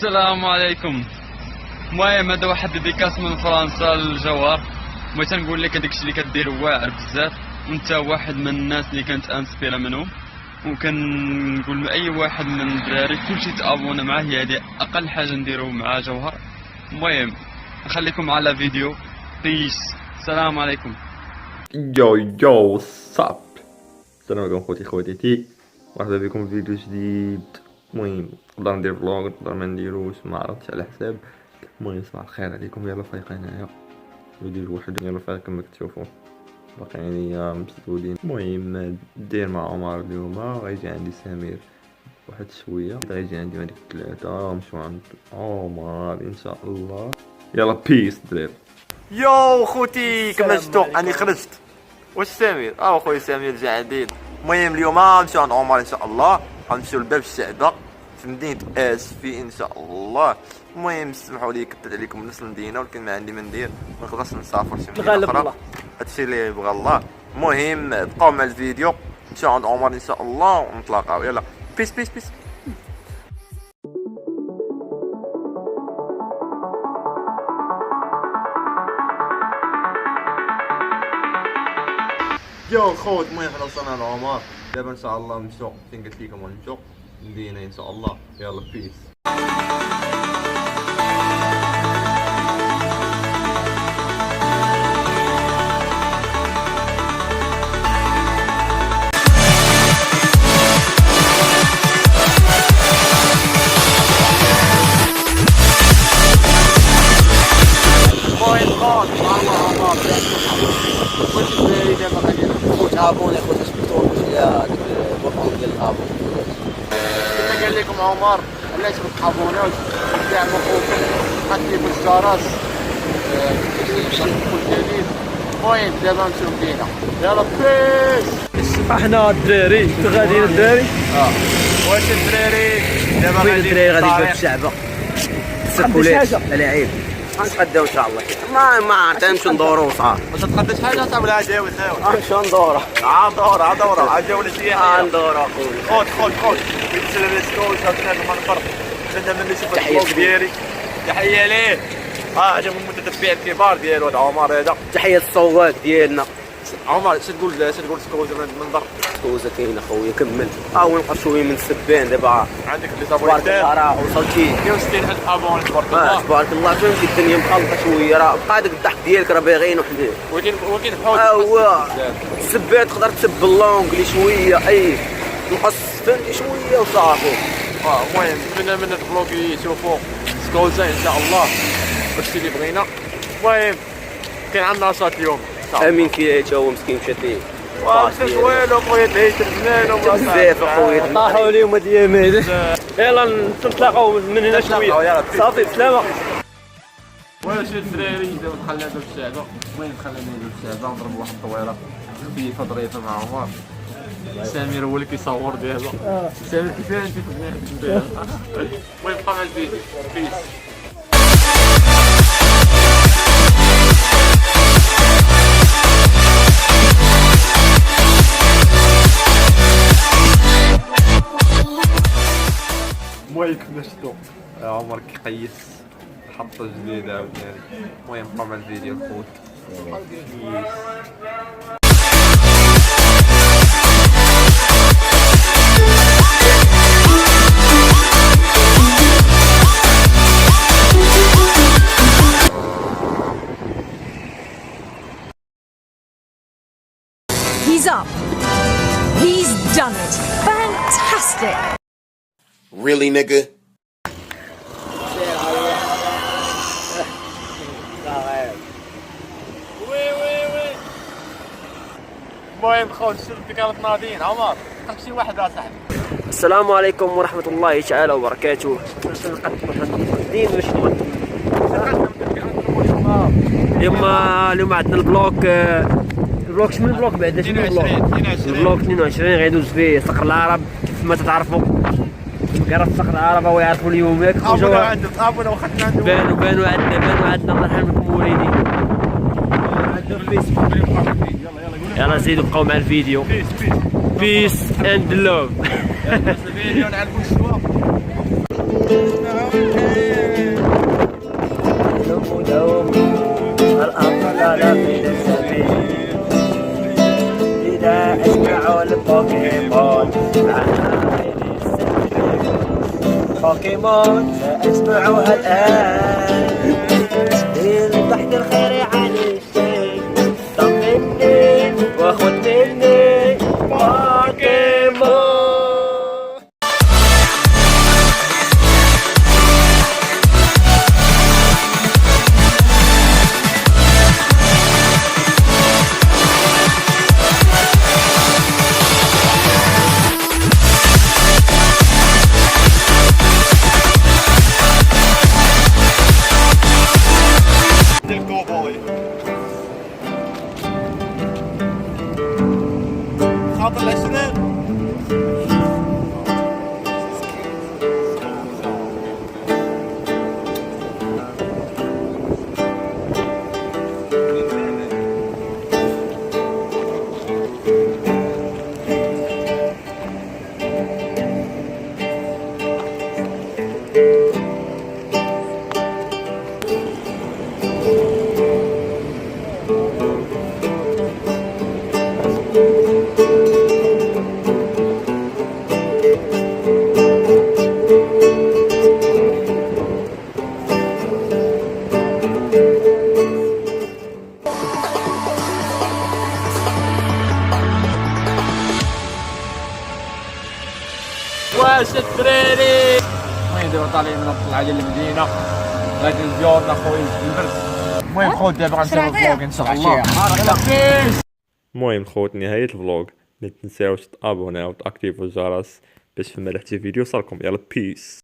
السلام عليكم. المهم هذا واحد ديكاس من فرنسا للجوهر. بغيت نقول لك هذاك الشيء اللي كدير واعر بزاف، وانت واحد من الناس اللي كانت انسبيرا منهم، وكنقول لاي واحد من الدراري كلشي تابونا معاه. هي هذه اقل حاجه نديرو مع جوهر. المهم نخليكم على فيديو. بيس. السلام عليكم. يو صاب. السلام عليكم خوتي مرحبا بكم في فيديو جديد. المهم نقدر ندير فلوغ، نقدر ما نديروش، ما عرفتش على حساب. المهم صباح الخير عليكم. يلا فايق هنايا ندير واحد. يلا فايق كما كتشوفوا باقي عليا مسدودين. المهم داير مع عمر اليوم. غيجي عندي سمير واحد شويه، غيجي عندي هذيك الثلاثه نمشيو عند عمر ان شاء الله. يلا بيس دراري. يو خوتي كما شفتوا اني خرجت. واش سمير؟ خويا سمير جا عديد. المهم اليوم غنمشيو عند عمر ان شاء الله، غنمشيو لباب الشعبه في مدينه اسفي ان شاء الله. المهم سمحوا لي كثرت عليكم نفس المدينه، ولكن ما عندي ما ندير، ما نقدرش نسافر شي مدينه اخرى. هادشي اللي يبغى الله. المهم بقاو مع الفيديو، نمشيو عند عمر ان شاء الله ونتلاقاو. يلا بيس بيس بيس. يو خوت، المهم حنا وصلنا لعمر. دابا ان شاء الله نمشيو فين قلت لكم غنمشيو المدينه ان شاء الله. يلا بيس. ابوني خويا سبيتور ديال البرنامج ديال الابون. كما قال لكم عمر علاش ما تابوناوش، دعموا خوكم، قدموا الجرس كل جديد. المهم دابا نمشيو للمدينه. يلا بيس. احنا الدراري غاديين الدراري. واش الدراري دابا الدراري غادي باب الشعبه السكولات اللاعب غنتغداو ان شاء الله. ما عرفت نمشيو ندورو صافي. واش تقدش حاجه صاحبي؟ لا داوي نمشيو ندورو. دورة عاد ولا شي ندورو اخويا. خذ يتسلم السكول شافنا المنبر. انا من نشوف الفلوق ديالي. تحيه ليه. هذا من المتتبعين الكبار ديالو هذا عمر هذا. تحيه الصوات ديالنا. عمر اش تقول سكوز من المنبر؟ سكوزه كاين اخويا كمل. ونبقى شويه من السبان دابا. عندك لي صابون تبارك الله راه وصلتي 62,000 ابون تبارك الله. تبارك الله. فهمتي الدنيا مخلطه شويه، راه بقى داك الضحك ديالك راه باغيين وحده. ولكن حوت هو السبات تقدر تسب اللونجلي شويه، اي نقص فهمتي شويه وصافي. المهم نتمنى من البلوك يشوفوا سكوزا ان شاء الله داكشي اللي بغينا. المهم كاين عندنا نشاط اليوم. امين كي تا هو مسكين مشات ليه واش والو خويا العيد زمان بزاف اخويا طاحوا اليوم هاد الايام هادي. يلا نتلاقاو من هنا شويه صافي بسلامه. واش الدراري دابا دخلنا باب الشعبه. المهم دخلنا باب الشعبه نضرب واحد الطويره خفيفه ظريفه مع عمر. سمير هو اللي كيصور دابا. سمير كيفاش انت في المهم بقى مع الفيديو. بيس. المهم كما شفتوا عمر كيقيس حطه جديده عاوتاني. المهم بقى مع الفيديو الخوت. He's up. He's done it. Fantastic. Really, nigga? المهم خوت شفتك كانت ناضيين. عمر قلت شي واحد صاحبي. السلام عليكم ورحمه الله تعالى وبركاته. اليوم عندنا البلوك شنو البلوك بعدا؟ شنو البلوك 22 غيدوز فيه صقر العرب كيف ما تتعرفوا. كيعرف صقر العرب هو يعرفوا اليوم ياك بانوا عندنا الله يرحمكم وليدي. يلا زيدوا بقاو مع الفيديو. بيس اند لوف. الفيديو نعرفوا الشوا. بوكيمون اسمعوها الآن سبيل تحت الخير يعني الشيء طمني واخد مني بوكيمون. خاطر الاسنان واش الدراري المهم دابا طالعين من الطلعه ديال المدينه غادي نزيور اخويا البرد. المهم خوت دابا غنسيرو الفلوق ان شاء الله. المهم الخوت نهاية الفلوق ما تنساوش تابوناو وتاكتيفو الجرس باش فما حتى فيديو يوصلكم. يلا بيس.